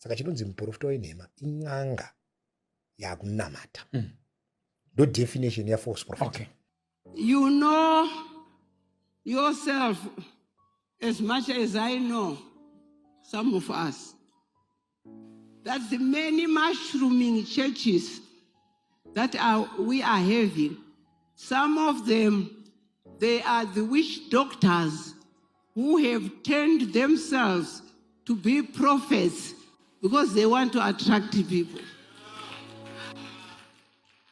Saka chinonzi muprofita wenhema in'anga yakunamata. No definition ya false prophet. Okay. You know yourself as much as I know some of us. That the many mushrooming churches that we are having, some of them, they are the witch doctors who have turned themselves to be prophets because they want to attract people.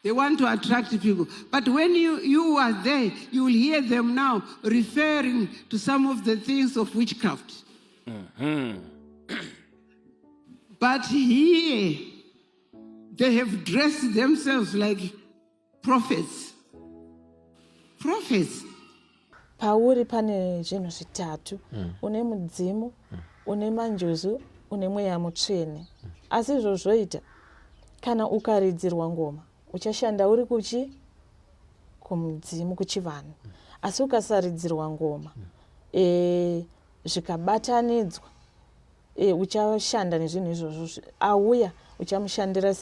They want to attract people. But when you are there, you will hear them now referring to some of the things of witchcraft. But here, they have dressed themselves like prophets. Prophets. Pauri pane zvinhu zvitatu. Une mudzimu, une manjozu, une mweya mutsvene. Asi zvozvoita kana ukaridzirwa ngoma, uchashanda uri kumudzimu kuchivanhu. Asi ukasaridzirwa ngoma, zvikabatanidzwa, uchashanda nezvinhu izvozvo. Auya uchamushandira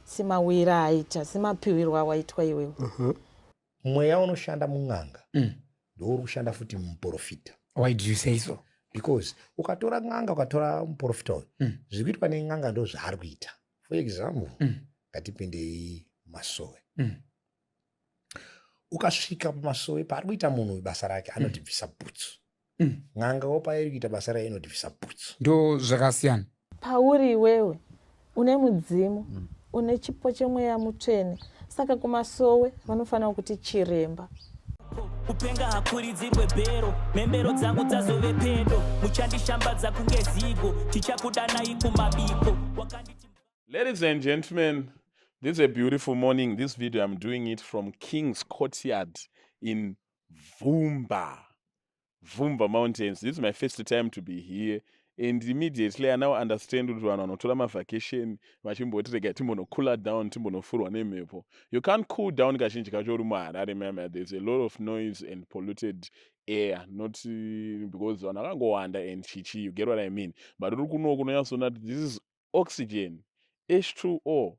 semawira aita, semapiwirwa awaitwa iwewe. Mweya unoshanda mun'anga ndouri kushanda futi muprofita. Why do you say so? Because ukatora n'anga ukatora muprofita uyu, zviri kuitwa nen'anga ndo zvaari kuita. For example, ngatipindei Masowe. Ukasvika paMasowe paari kuita munhu basa rake anodhibvisa bhutsu. N'anga wopairi kuita basa rayo inodhibvisa bhutsu. Ndo zvakasiyana. Pauri iwewe une mudzimu, une chipo chemweya mutsvene. Saka kuMasowe vanofanira kuti chiremba. Upenga hakuridzirwe bhero, membero dzangu dzazove pedo, muchandishambadza kunge zigo, tichakudanai kumabiko. Ladies and gentlemen, this is a beautiful morning. This video I'm doing it from King's Courtyard in Vumba Mountains. This is my first time to be here. And immediately I now understand kuti vanhu vanotora mavacation vachimboti rega timbono cooler down, timbonofurwa nemhepo. You can't cool down kazhinji kacho uri muHarare. Remember, there's a lot of noise and polluted air, not because vanhu vakangowanda and chichi, you get what I mean. But uri kuno kunonyatsona kuti this is oxygen, H2O,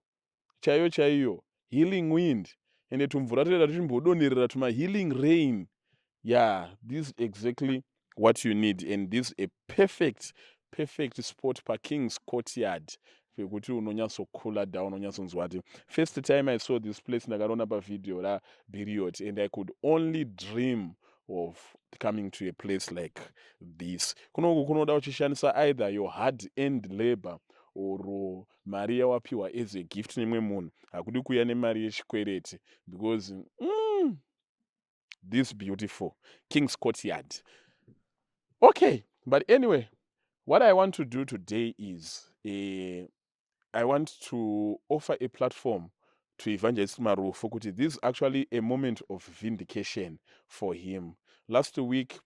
chaiyo, healing wind, and tumvura toenda tuchimbodonerera tuma healing rain. Yeah, this is exactly what you need, and this is a perfect spot for King's Courtyard. Kuti unonyatso cooler down, unonyatsonzwa kuti first time I saw this place ndakaona pa video la period, and I could only dream of coming to a place like this. Kunoda uchishandisa either your hard earned labor or mari yawapiwa as a gift nemwe munhu. Hakudi kuya nemari yechikwereti, because this beautiful King's Courtyard. Okay, but anyway, what I want to do today is I want to offer a platform to Evangelist Marufu. This is actually a moment of vindication for him. Last week,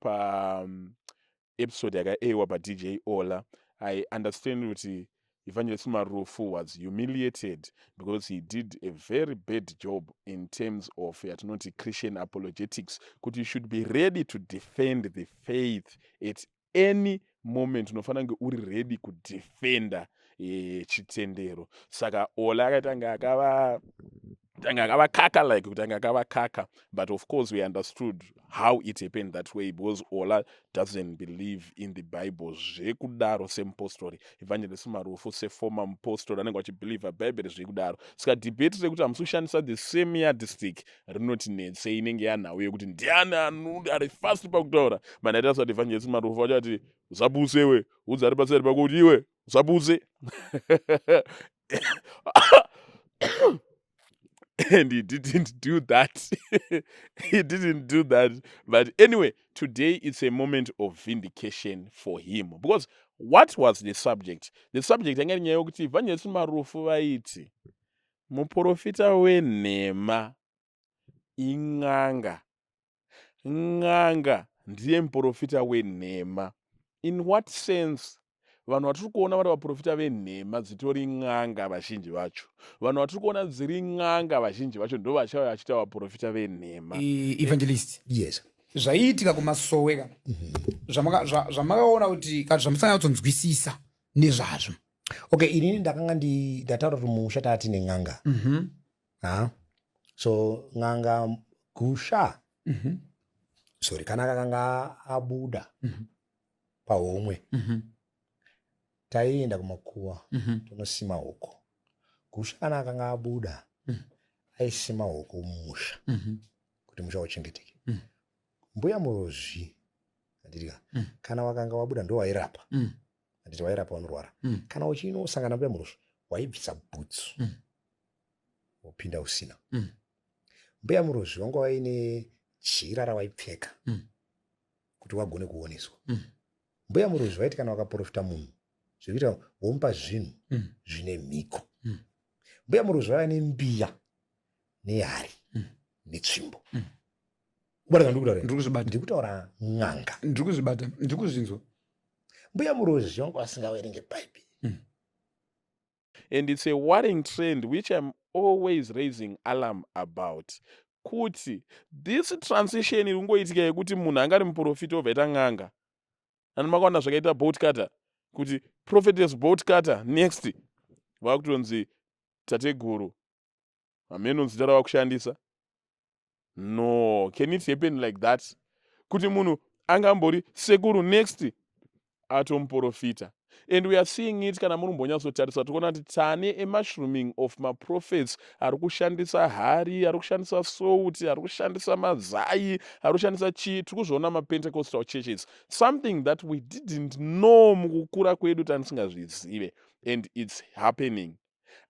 episode yaga by DJ Ola, I understand that Evangelist Marufu was humiliated because he did a very bad job in terms of Christian apologetics. You should be ready to defend the faith at any moment. Unofanira uri ready to defend chitendero. Saka Ola akatanga akavakaka, but of course we understood how it happened that way, because Ola doesn't believe in the Bible. Zvekudaro sempostori. Evangelist Marufu se former postori anenge achibelieve Bible zvekudaro. Saka debate rekuti amushandisa the same yardstick rinotinetse inenge yanawo yekuti ndiani ari fast pakutaura. Mandaita kuti Evangelist Marufu achati usabuse we, udzari paseri pakuti iwe usabuse. And he didn't do that. He didn't do that. But anyway, today it's a moment of vindication for him. Because what was the subject? The subject, Evangelist Marufu vaiti, muprofita wenhema, in'anga. N'anga ndiye muprofita wenhema. In what sense? Vanhu vatiri kuona vari vaprofita venhema dzitori n'anga vazhinji vacho. Vanhu vatiri kuona dziri n'anga vazhinji vacho ndo vachauya vachita vaprofita venhema. Evangelist. Yes. Zvaiitika kuMasowe kana. Zvamakaona kuti kana zvamusanyatsonzwisisa nezvazvo. Okay, inini ndakanga ndataura kuti mumusha taati neng'anga. So ng'anga gusha. Sorry, kana kakanga abuda pahomwe. Taienda kumakuwa tonosima huko. Gusha kana kakanga abuda aisima huko mumusha kuti musha uchengeteke. Mbuya Murozi andika kana wakanga wabuda ndo wairapa. Anditi wairapa vanorwara. Kana uchinosangana mbuya Murozi waibvisa bhutsu. Wopinda usina. Mbuya Murozi wanga waine chira rawaipfeka kuti wagone kuoneswa. Mbuya Murozi waiti kana wakaprofita munhu zvekuita womupa zvinhu zvine mhiko. Mbuya Murozi waiva nembiya nehari netsvimbo. Kubarika ndikutaura ng'anga. Ndikuzvibata, ndikuzvinzwa. Mbuya Murozi wanga asingaverenge Bible. And it's a worrying trend which I'm always raising alarm about. Kuti this transition irungoitika yekuti munhu anga ari muprofita obva aita ng'anga. Ani makaona zvakaita boat cutter kuti prophetess boat cutter next vakutonzi tateguru. Hameno zita ravakushandisa. No, can it happen like that? Kuti munhu angambori sekuru next atomuprofita. And we are seeing it kana muri mbonyatsotarisa tikuona kuti tane mushrooming of maprophets ari kushandisa hari, ari kushandisa sauti, ari kushandisa mazai, ari kushandisa chii, tiri kuzviona maPentecostal churches, something that we didn't know mukukura kwedu tanisingazvizive, and it's happening.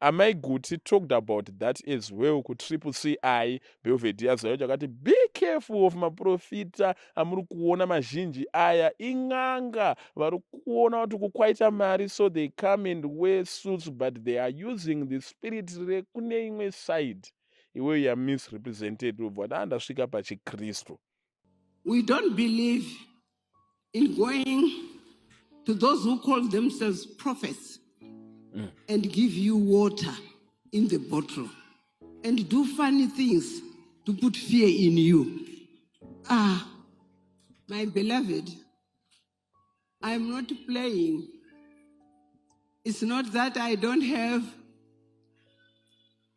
Mai Guti talked about that as well ku CCI Belvedere yazayo chakati be careful of maprofita amuri kuona mazhinji aya ing'anga vari kuona kuti kukwaita mari, so they come and wear suits but they are using the spirit rekune imwe side. Iwe you are misrepresented but andasvika pachiKristu. We don't believe in going to those who call themselves prophets and give you water in the bottle and do funny things to put fear in you. My beloved, I'm not playing. It's not that I don't have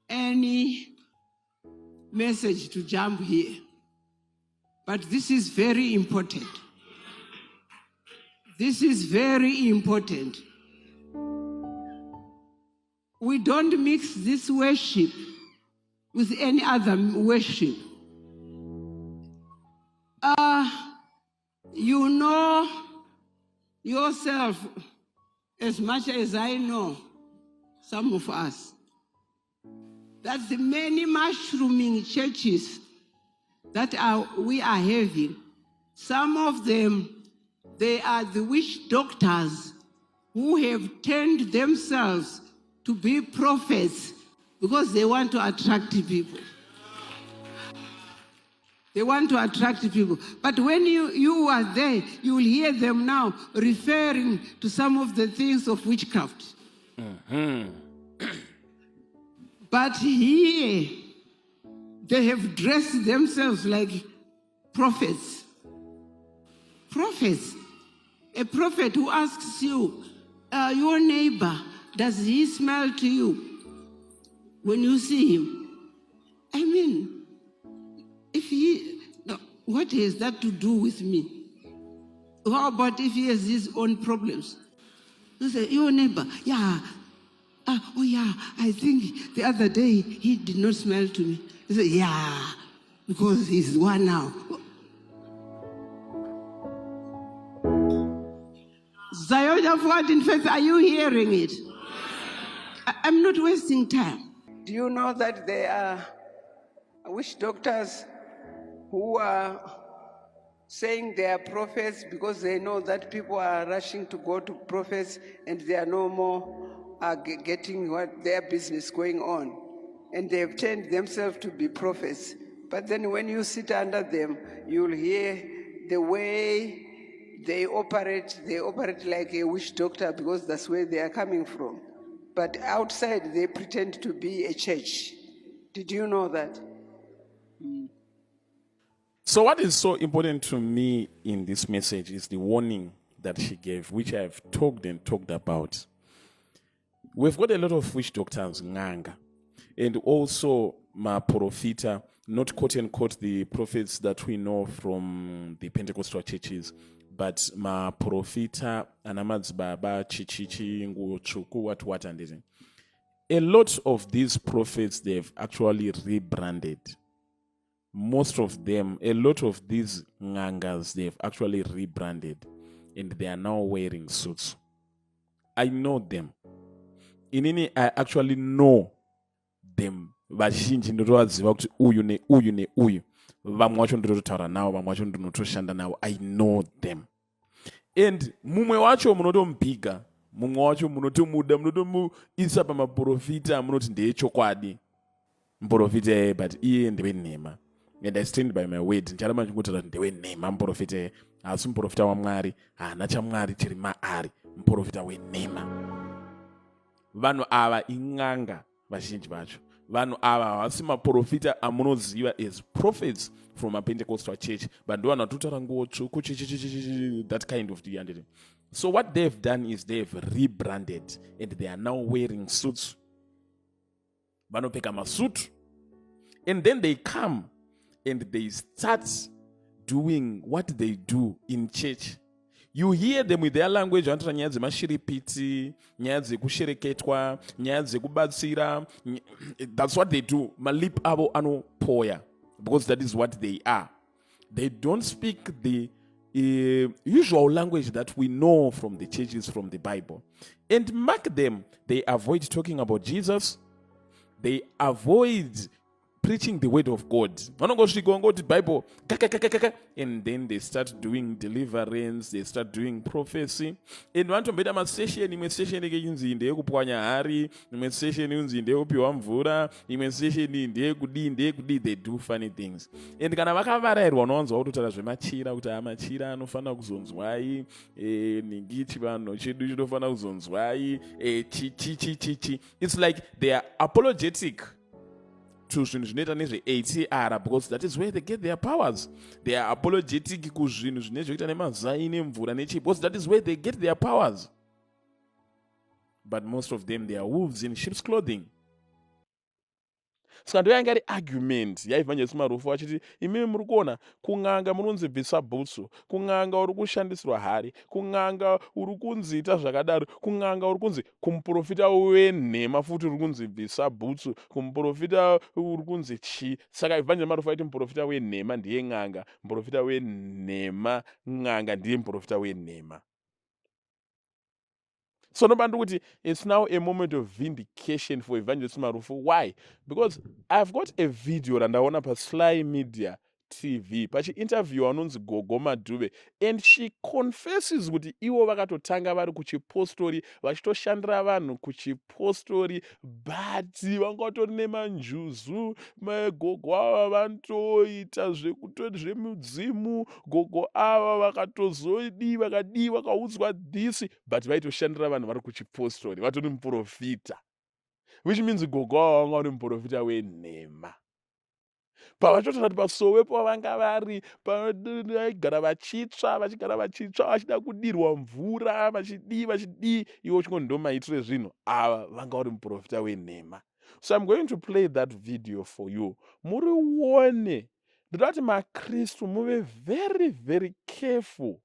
any message to jump here, but this is very important. This is very important. We don't mix this worship with any other worship. You know yourself as much as I know some of us. That's the many mushrooming churches that we are having. Some of them, they are the witch doctors who have turned themselves to be prophets because they want to attract people. They want to attract people. But when you are there, you will hear them now referring to some of the things of witchcraft. But here, they have dressed themselves like prophets. Prophets. A prophet who asks you, your neighbor, does he smell to you when you see him? I mean, if he, no, what has that to do with me? How about if he has his own problems? You say, your neighbor, yeah, oh yeah, I think the other day he did not smell to me. You say, yeah, because he's one now. Zion Forward in Faith, are you hearing it? I'm not wasting time. Do you know that there are witch doctors who are saying they are prophets because they know that people are rushing to go to prophets and they are no more getting what their business going on, and they have turned themselves to be prophets. But then when you sit under them, you'll hear the way they operate like a witch doctor because that's where they are coming from. But outside, they pretend to be a church. Did you know that? So what is so important to me in this message is the warning that she gave, which I've talked about. we've got a lot of witch doctors, N'anga, and also maprofita, not quote unquote the prophets that we know from the Pentecostal churches, but maprofita, anamadzibaba, chichichi, nguchuku, what and this. A lot of these prophets, they've actually rebranded. Most of them, a lot of these N'angas, they've actually rebranded, and they are now wearing suits. I know them. I actually know them. Vazhinji ndotovaziva kuti uyu neuyu neuyu. Vamwe vacho ndototaura navo, vamwe vacho ndinotoshanda navo. I know them. And mumwe wacho munotomubhiga, mumwe wacho munotomuda, munotomuisa pamaprofita, munoti ndeyechokwadi. Muprofita, but iye ndewenhema. And I stand by my word. Ncharamba chingotara ndewenhema muprofita. Asi muprofita waMwari, haana chaMwari chiri maari. Muprofita wenhema. Vanhu ava ing'anga vazhinji vacho. Vanhu ava havasi maprofita amunoziva as prophets from a Pentecostal church, but ndo vanhu vatotaura nguo tsvuku, that kind of thing. So what they've done is they've rebranded, and they are now wearing suits. Vanopfeka masuit, and then they come and they start doing what they do in church. You hear them with their language, vanotaura nyaya dzemashiripiti, nyaya dzekushereketwa, nyaya dzekubatsira. That's what they do. Malip avo anopoya, because that is what they are. They don't speak the usual language that we know from the churches, from the Bible. And mark them, they avoid talking about Jesus. They avoid preaching the word of God. Bible, and then they start doing deliverance, they start doing prophecy. And want to better session, imwe session inzi ndeyekupwanya hari, imwe session inzi ndeyekupiwa mvura, imwe session ndeyekudi, they do funny things. And kana vakavarairwa unowanzwa kutotara zvemachira kuti amachira anofanira kuzonzwai, ningi chivano chedu chinofanira kuzonzwai, chi. It's like they are apologetic to zvinhu zvinoita nezve-ATR, because that is where they get their powers. They are apologetic kuzvinhu zvinezvoita nemazai nemvura nechi, because that is where they get their powers. But most of them, they are wolves in sheep's clothing. Saka ndoyanga ri argument yaEvangelist Marufu achiti imimi muri kuona kung'anga munonzi bvisa bhutsu, kung'anga uri kushandisirwa hari, kung'anga uri kunzi ita zvakadaro, kung'anga uri kunzi kumuprofita wenhema futi uri kunzi bvisa bhutsu, kumuprofita uri kunzi chi. Saka Evangelist Marufu aiti muprofita wenhema ndiye ng'anga, muprofita wenhema ng'anga ndiye muprofita wenhema. So it's now a moment of vindication for Evangelist Marufu. Why? Because I've got a video and I want to Sly Media TV. But she interview anonzi Gogo Madube, and she confesses kuti iwo vakatotanga vari kuchipostori vachitoshandira vanhu kuchipostori, but vangatori nemanjuzu. Gogo ava vanotoita zvemudzimu, gogo ava vakaudzwa dhisi, but vaitoshandira vanhu vari kuchipostori, vatori muprofita, which means gogo ava vanga vari muprofita wenhema. Pavachotora kuti pasowepo vanga vari vaigara vachitsva vachida kudirwa mvura vachidii, iwo uchingoti ndo maitire zvinhu, ava vanga vari muprofita wenhema. So I'm going to play that video for you. Murione. Ndoda kuti maKristu muve very, very careful.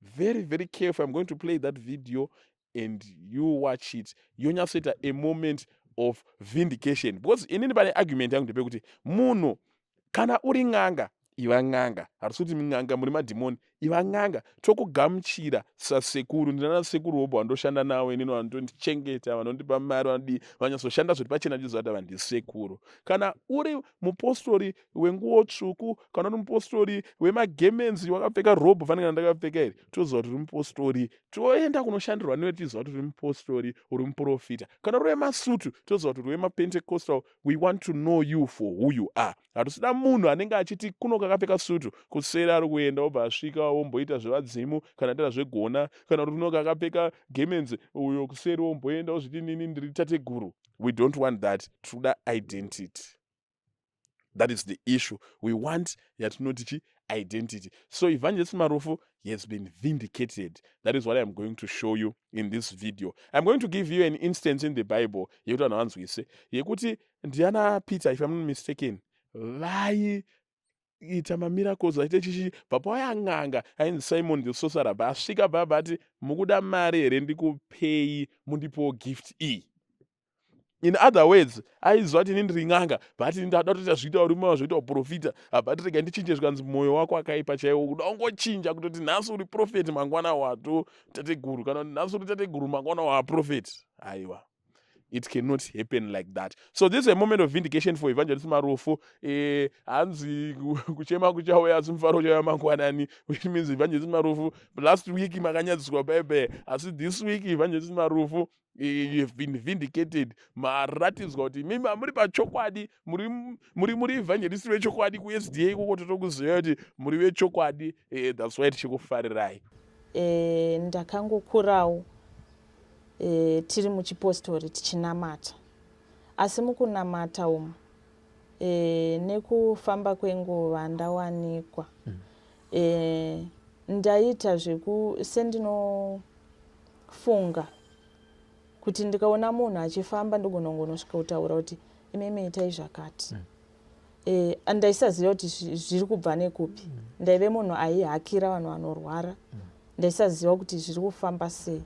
Very, very careful. I'm going to play that video and you watch it. Yonyaseta a moment of vindication, because inini pane argument yangu ndepekuti munhu kana uri ng'anga, iva ng'anga, harisuti ng'anga muri madhimoni, iva ng'anga, tokugamuchira sasekuru. Ndinana sekuru wobo vandoshanda nawo inini, vanondichengeta, vanondipa mari, vanyasoshanda zvoti pachena chizvati vandisekuru. Kana uri mupostori wenguo tsvuku, kana uri mupostori wemagemenzi wakapfeka robho fanira ndakapfeka iri, toziva kuti uri mupostori, toenda kunoshandirwa newe tiziva kuti uri mupostori, uri muprofita. Kana uri wemasutu, toziva kuti uri wemaPentecostal, we want to know you for who you are. Hatusida munhu anenge achiti kuno kakapfeka sutu, kuseri ari kuenda obva asvika omboita zvevadzimu, kana ita zvegona, kana kuti kuno kakapfeka gemenzi, uyo kuseri omboenda ozviti nini ndiri tateguru. We don't want that. Toda identity. That is the issue. We want yatinoti identity. So Evangelist Marufu, he has been vindicated. That is what I'm going to show you in this video. I'm going to give you an instance in the Bible. Yekuti Ndiana Peter, if I'm not mistaken, ita mamiracles aite chichi papauya n'anga ainzi Simon the sorcerer basvika babati mukuda mari here ndikupei mundipo gift iyi. In other words, aiziva kuti ini ndiri n'anga but ndada kutoita zviita urume wazvoita uprofita but rega ndichinje zvikanzi mwoyo wako akaipa chaiwo kuda ungochinja kutoti nhasi uri profeti mangwana wato tateguru kana kuti nhasi uri tateguru mangwana waaprofeti. Aiwa. It cannot happen like that. So this is a moment of vindication for Evangelist Marufu. Hanzi kuchema kuchauya simfaro chauya mangwanani, which means Evangelist Marufu last week makanyadziswa bebe. As this week Evangelist Marufu, you have been vindicated. Maratidzwa kuti mimi muri pachokwadi, muri evangelist wechokwadi ku SDA kuko totokuziva kuti muri wechokwadi. That's why tichikufarirai. Ndakangokurawo tiri muchipostori tichinamata, asi mukunamata umu nekufamba kwenguva ndawanikwa ndaita sendinofunga kuti ndikaona munhu achifamba ndogonosvika kutaura kuti imeme itai zvakati. Ndaisaziva kuti zviri kubva nekupi. Ndaive munhu aihakira vanhu vanorwara. Ndaisaziva kuti zviri kufamba sei.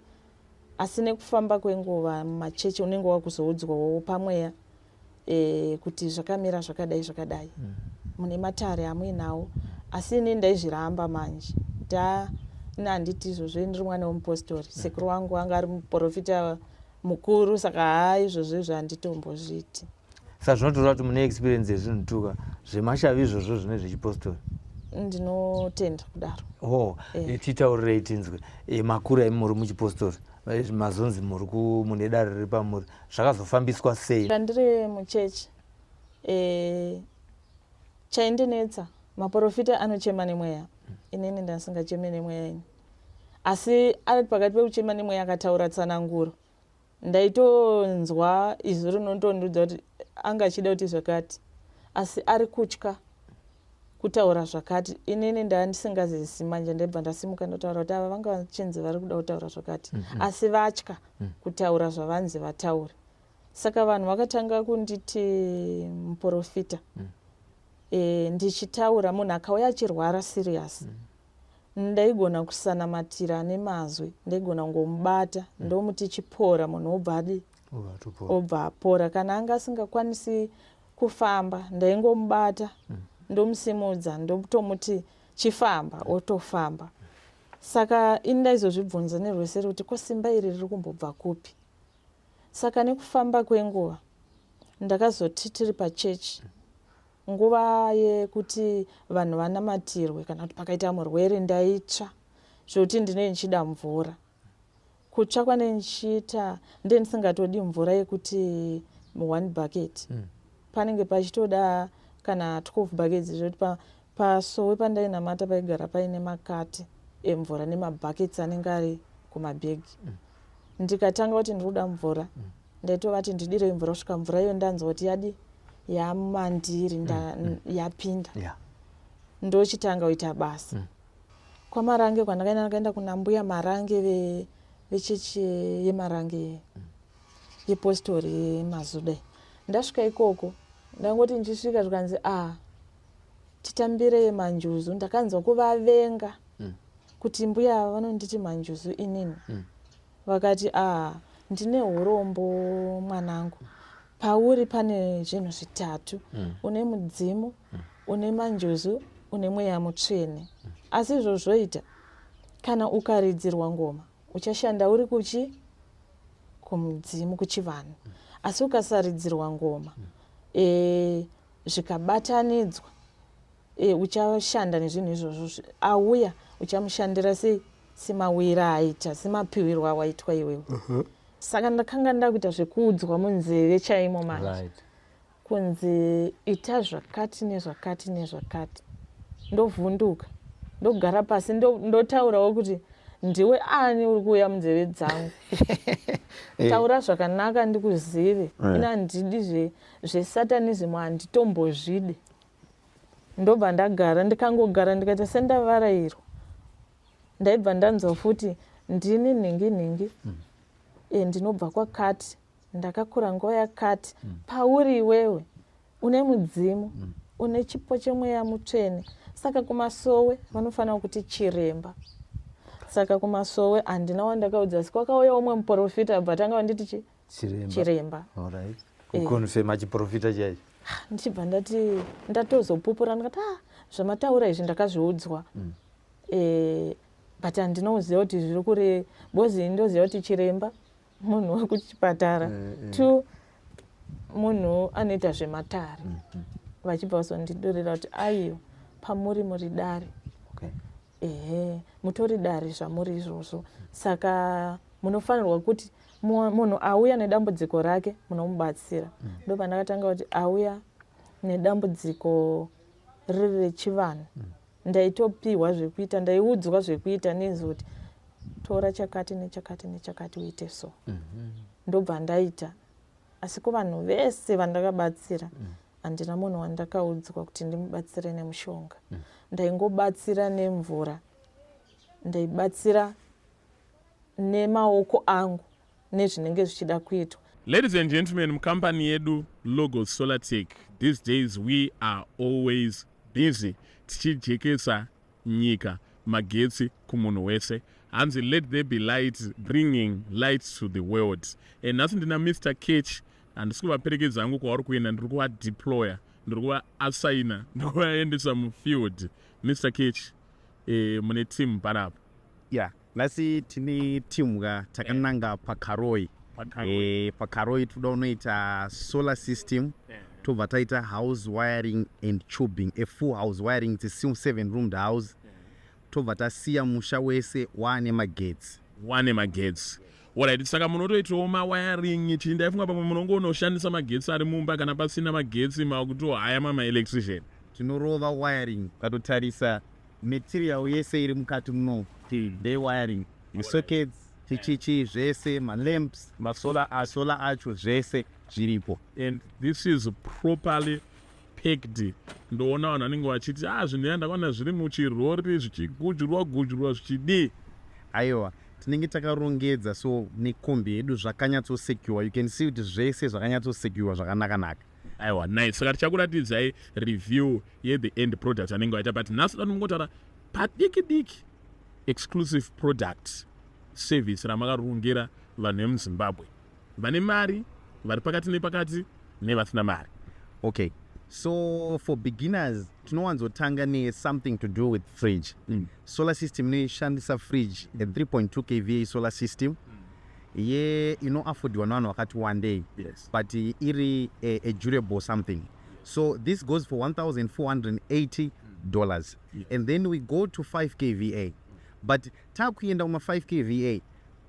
Asi nekufamba kwenguva machechi unenge wakuzoudzwawo pamweya kuti zvakamira zvakadai zvakadai. Mune matare amuinawo. Asi ini ndaizviramba manje. Handiti izvozvo ndiri mwana wemupostori. Sekuru wangu anga ari muprofita mukuru, saka haa izvozvo zvanditombozviti. Saka zvinotaura kuti mune experience yezvinhutuka zvemashavi izvozvo zvine zvechipostori. Ndinotenda kudaro. Titaurirei tinzwe makuru aimi muri muchipostori. Mazonzi mune dare riri pamuri zvakazofambiswa sei? Ndiri muchechi chaindinetsa maprofita anochema nemweya. Inini ndasingacheme nemweya ini. Asi ari pakati pekuchema nemweya akataura tsananguro. Ndaitonzwa izwi rinondondudza kuti anga achida kuti zvakati. Asi ari kutya kutaura zvakati. Inini ndandisingazisi manje ndebva ndasimuka ndotaura kuti ava vanga vachinzi vari kuda kutaura zvakati. Asi vatya kutaura zvavanzi vataure. Saka vanhu vakatanga kunditi muprofita. Ndichitaura munhu akauya achirwara serious. Ndaigona kusanamatira nemazwi. Ndaigona kungomubata ndomuti chipora munhu obva apora. Kana anga asingakwanisi kufamba ndaingomubata ndomusimudza ndotomuti chifamba otofamba. Saka ini ndaizozvibvunza nerweseri kuti ko simba iri riri kumbobva kupi. Saka nekufamba kwenguva ndakazoti tiri pachechi nguva yekuti vanhu vanamatirwe kana kuti pakaita murwere ndaitsva zvokuti ndinenge ndichida mvura. Kutsva kwanenge ndichiita ndendisingatodi mvura yekuti 1 bucket. Panenge pachitoda kana 12 buckets zvoti pasowe pandainamata paigara paine makati emvura nemabhaketsi anenge ari kumabhegi. Ndikatanga kuti ndikuda mvura ndaitovati ndidirei mvura kusvika mvura iyo ndanzwa kuti yamandiri yapinda. Ndochitanga kuita basa. Kwamarange kwandakaenda kuna mbuya Marange vechechi yeMarange yepostori yemazudai. Ndasvika ikoko ndangoti ndichisvika zvikanzi titambire manjuzu. Ndakanzwa kuvavenga kuti mbuya vanonditi manjuzu inini. Vakati ndine urombo mwanangu. Pauri pane zvinhu zvitatu. Une mudzimu, une manjuzu, une mweya mutsvene. Asi izvozvoita kana ukaridzirwa ngoma uchashanda uri kumudzimu kuchivanhu. Asi ukasaridzirwa ngoma zvikabatanidzwa uchashanda nezvinhu izvozvo. Auya uchamushandira semawira aita, semapiwirwa awaitwa iwewe. Saka ndakanga ndakuita zvekuudzwa munzeve chaimo manje. Kunzi ita zvakati nezvakati nezvakati. Ndovhunduka. Ndogara pasi ndotaurawo kuti ndiwe ani uri kuuya munzeve dzangu. Taura zvakanaka ndikuzive. Ina handidi zvesatanism handitombozvide. Ndobva ndagara ndikangogara ndikaita sendavarairwa. ndaibva ndanzwa futi ndini ningi ndinobva kwakati ndakakura nguva yakati pauri iwewe une mudzimu une chipo chemweya mutsvene saka kumasowe vanofanira kuti chiremba. Saka kumasowe handina wandakaudza asi kwakauya umwe muprofita but anga wanditi chiremba. Alright. Kukonfirma chiprofita chaicho. Ndichibva ndati ndatozopupura ndikati zvamataura izvi ndakazviudzwa. But handinoziva kuti zviri kure bozi ndoziva kuti chiremba munhu wekuchipatara tu munhu anoita zvematare. Vachibva vasondidurira kuti aiyo pamuri muri dare. Mutori dare zvamuri izvozvo. Saka munofanirwa kuti munhu auya nedambudziko rake munomubatsira. Ndo pandakatanga kuti auya nedambudziko riri rechivanhu ndaitopiwa zvekuita ndaiudzwa zvekuita nezoti tora chakati nechakati nechakati uite so. Ndobva ndaita asi kuvanhu vese vandakabatsira handina munhu wandakaudzwa kuti ndimubatsire nemushonga. Ndaingobatsira nemvura, ndaibatsira nemaoko angu nezvinenge zvichida kuitwa. Ladies and gentlemen, mukampani yedu Logos Solar Tech, these days we are always busy tichijekesa nyika magetsi kumunhu wese. Hanzi let there be light, bringing light to the world. And nhasi ndina Mr. Ketch handisi kuvaperekedza hangu kwavari kuenda, ndiri kuvadeploya, ndiri kuvaassaina, ndiri kuvaendesa mufield. Mr. Ketch, mune team panapa. Yeah, nhasi tine team takananga pakaroi. Pakaroi toda unoita solar system, tobva taita house wiring and tubing, a full house wiring, it's a 7-roomed house. Tobva tasiya musha wese wane magetsi. Wane magetsi. Alright, saka munotoitawo mawiring chii ndaifunga pamwe munongonoshandisa magetsi ari mumba kana pasina magetsi makuti haya mama-electrician. Tinorova wiring, ukatotarisa material yese iri mukati muno ndewiring. Sockets, chichichi zvese, malamps, solar acho zvese zviripo. And this is properly packed. Ndoona vanhu vanenge vachiti zvinhu ndakaona zviri muchirori zvichigujurwa zvichidii. Aiwa, tinenge takarongedza so nekombi yedu zvakanyatsosecure. You can see kuti zvese zvakanyatsosecure zvakanaka. Aiwa, nice. Saka tichakuratidzai review ye-the end product anenge vaita, but nhasi danongotaura padiki exclusive product service ramakarongera vanhu vemuzimbabwe vane mari, vari pakati nepakati, nevasina mari. Okay, so for beginners tinowanzotanga ne-something to do with fridge. Solar system inoishandisa fridge, a 3.2 kVA solar system. Inoaffordwa nevanhu vakati one day. Yes. But iri a durable something. So this goes for $1,480. And then we go to 5 kVA. But takuenda kuma 5 kVA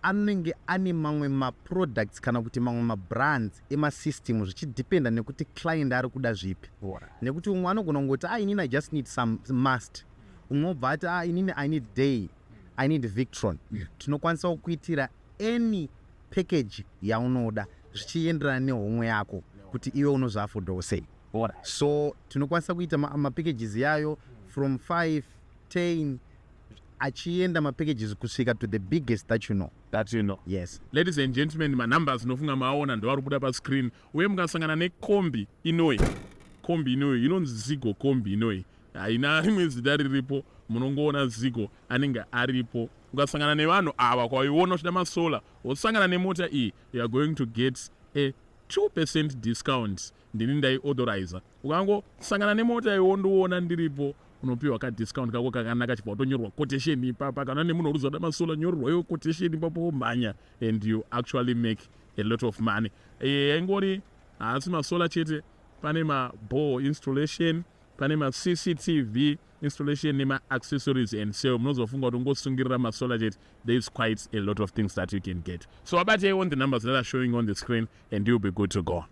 anenge ane mamwe ma-products kana kuti mamwe ma-brands ema-system zvichidependa nekuti client ari kuda zvipi. Nekuti umwe anogona kungoti inini I just need some must. Umwe obva ati inini I need day, I need Victron. Tinokwanisa kuitira any package yaunoda zvichienderana nehomwe yako kuti iwe unozviaffordao sei. So tinokwanisa kuita ma-packages yayo from 5, 10 achienda ma-packages kusvika to the biggest that you know. Yes. Ladies and gentlemen, ma-numbers nofunga maona ndovari kubuda pascreen. Uye mukasangana nekombi inoi inonzi Zigo kombi inoi, haina rimwe zita riripo, munongoona Zigo anenge aripo. Ukasangana nevanhu ava kwaiona uchida masola, wosangana nemota iyi, you are going to get a 2% discount. Ndini ndaiauthoriza. Ukangosangana nemota iwo ndoona ndiripo, unopiwa ka discount kako kakanaka chifukwa utonyorwa quotation ipapa, kana nemunhu uri kuzoda masola nyorerwa yo quotation ipapo mhanya, and you actually make a lot of money. Ingori asi masola chete, pane ma-ball installation, pane ma-CCTV installation nema-accessories and so munozofunga kuti ungosungirira masola chete. There is quite a lot of things that you can get. So abate on the numbers that are showing on the screen and you'll be good to go.